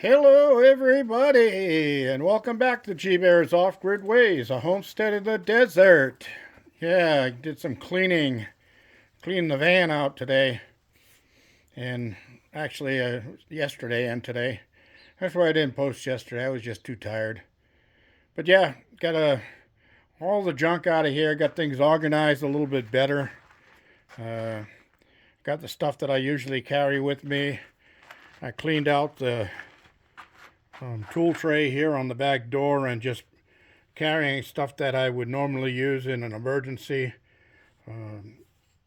Hello, everybody, and welcome back to G Bear's Off-Grid Ways, a homestead in the desert. Yeah, I did some cleaning the van out today, and actually yesterday and today. That's why I didn't post yesterday. I was just too tired. But yeah, got all the junk out of here, got things organized a little bit better. Got the stuff that I usually carry with me. I cleaned out the tool tray here on the back door and just carrying stuff that I would normally use in an emergency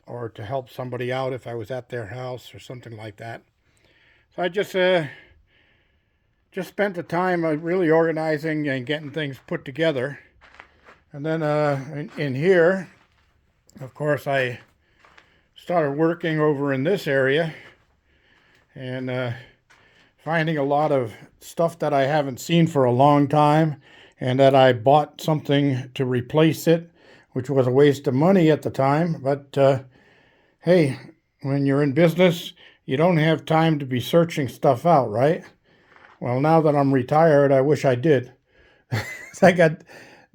or to help somebody out if I was at their house or something like that. So I just spent the time really organizing and getting things put together. And then in here, of course, I started working over in this area and finding a lot of stuff that I haven't seen for a long time, and that I bought something to replace it, which was a waste of money at the time. But hey, when you're in business, you don't have time to be searching stuff out, right? Well, now that I'm retired, I wish I did. I got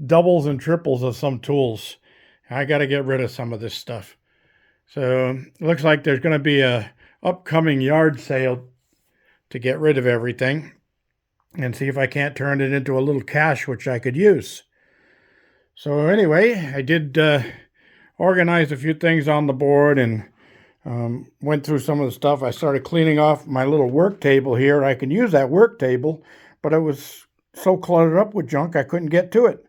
doubles and triples of some tools. I got to get rid of some of this stuff. So it looks like there's going to be a upcoming yard sale to get rid of everything and see if I can't turn it into a little cash which I could use. So anyway, I did organize a few things on the board and went through some of the stuff. I started cleaning off my little work table here. I can use that work table, but it was so cluttered up with junk I couldn't get to it.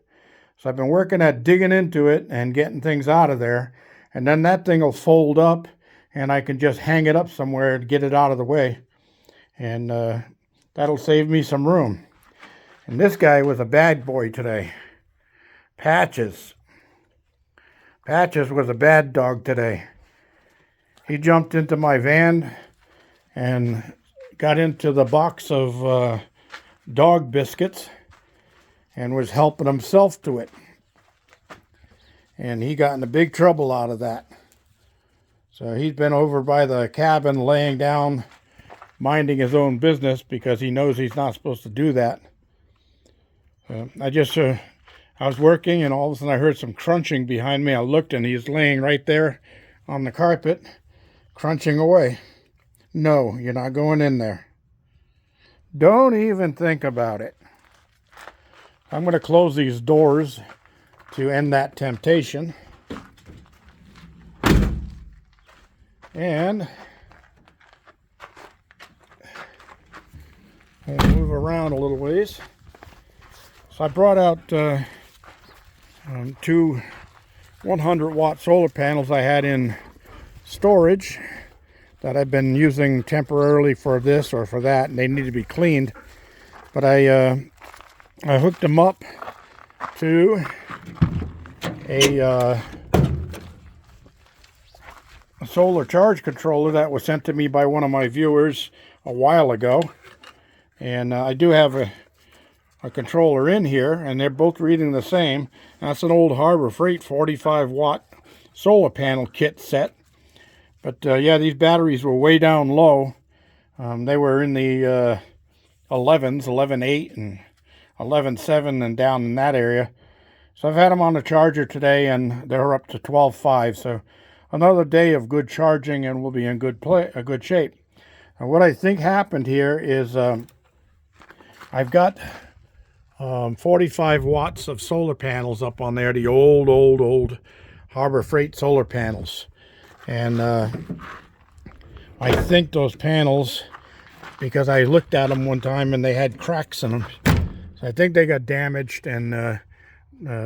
So I've been working at digging into it and getting things out of there, and then that thing will fold up and I can just hang it up somewhere to get it out of the way. And that'll save me some room. And this guy was a bad boy today. Patches was a bad dog today. He jumped into my van and got into the box of dog biscuits and was helping himself to it. And he got into big trouble out of that. So he's been over by the cabin laying down, minding his own business because he knows he's not supposed to do that. I was working and all of a sudden I heard some crunching behind me. I looked and he's laying right there on the carpet, crunching away. No, you're not going in there. Don't even think about it. I'm going to close these doors to end that temptation. And I'll move around a little ways. So I brought out two 100-watt solar panels I had in storage that I've been using temporarily for this or for that, and they need to be cleaned. But I hooked them up to a solar charge controller that was sent to me by one of my viewers a while ago. And I do have a controller in here, and they're both reading the same. That's an old Harbor Freight 45-watt solar panel kit set. But yeah, these batteries were way down low. They were in the 11s, 11.8 and 11.7 and down in that area. So I've had them on the charger today, and they're up to 12.5. So another day of good charging, and we'll be in good shape. And what I think happened here is I've got 45 watts of solar panels up on there, the old Harbor Freight solar panels. And I think those panels, because I looked at them one time and they had cracks in them, so I think they got damaged and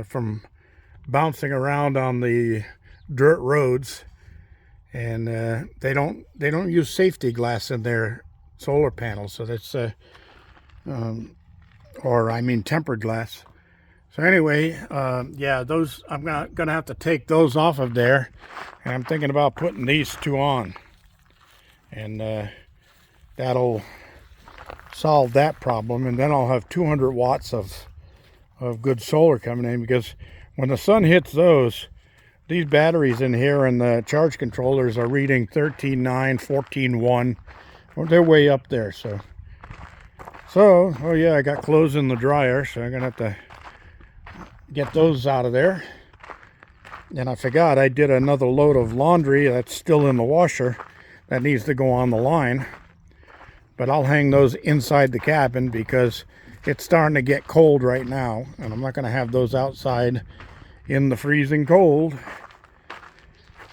from bouncing around on the dirt roads. And they don't use safety glass in their solar panels, so that's tempered glass. So anyway, yeah, those I'm gonna have to take those off of there, and I'm thinking about putting these two on, and that'll solve that problem. And then I'll have 200 watts of good solar coming in, because when the sun hits those, these batteries in here and the charge controllers are reading 13.9, 14.1. Well, they're way up there, so So, oh yeah, I got clothes in the dryer, so I'm gonna have to get those out of there. And I forgot I did another load of laundry that's still in the washer that needs to go on the line. But I'll hang those inside the cabin because it's starting to get cold right now, and I'm not going to have those outside in the freezing cold.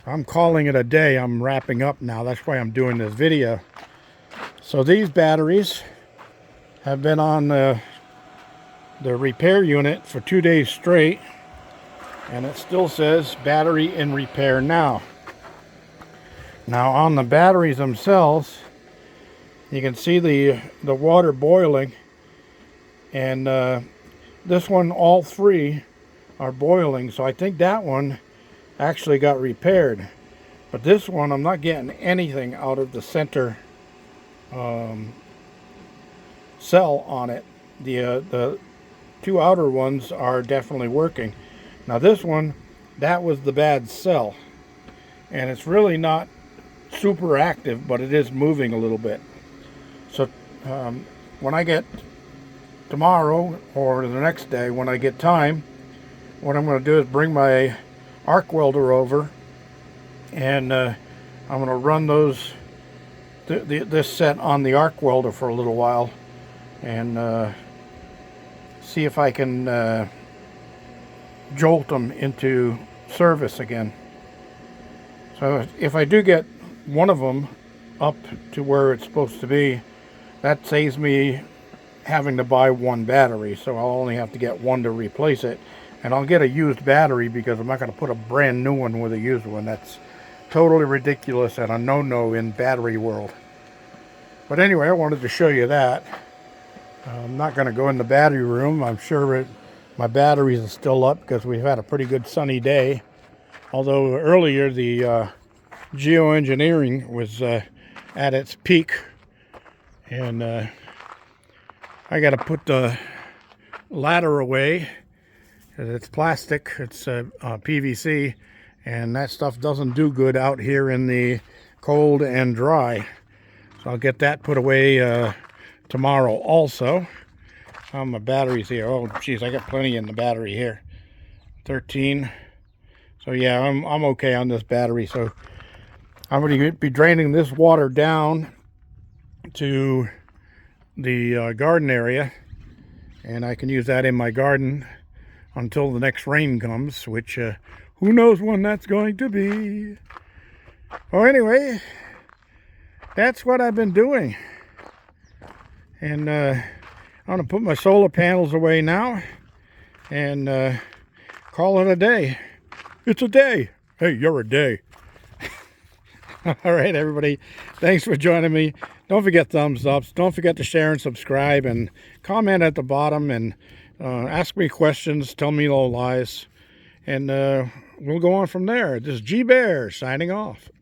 I'm calling it a day. I'm wrapping up now. That's why I'm doing this video. So these batteries have been on the repair unit for 2 days straight, and it still says battery in repair now. Now on the batteries themselves, you can see the water boiling, and this one, all three are boiling, so I think that one actually got repaired. But this one, I'm not getting anything out of the center cell on it. The two outer ones are definitely working. Now this one, that was the bad cell, and it's really not super active, but it is moving a little bit. So when I get tomorrow or the next day, when I get time, what I'm going to do is bring my arc welder over, and I'm going to run those this set on the arc welder for a little while, and see if I can jolt them into service again. So if I do get one of them up to where it's supposed to be, that saves me having to buy one battery, so I'll only have to get one to replace it. And I'll get a used battery because I'm not going to put a brand new one with a used one. That's totally ridiculous and a no-no in battery world. But anyway, I wanted to show you that. I'm not going to go in the battery room. I'm sure my batteries are still up because we've had a pretty good sunny day. Although earlier the geoengineering was at its peak. And I got to put the ladder away. It's plastic, it's PVC, and that stuff doesn't do good out here in the cold and dry. So I'll get that put away tomorrow also. My batteries here. Oh geez, I got plenty in the battery here. 13. So yeah, I'm okay on this battery. So I'm going to be draining this water down to the garden area, and I can use that in my garden until the next rain comes, which who knows when that's going to be. Well, anyway, that's what I've been doing, and I'm going to put my solar panels away now and call it a day. It's a day. Hey, you're a day. All right, everybody, thanks for joining me. Don't forget thumbs ups. Don't forget to share and subscribe, and comment at the bottom, and ask me questions, tell me no lies, and we'll go on from there. This is G Bear signing off.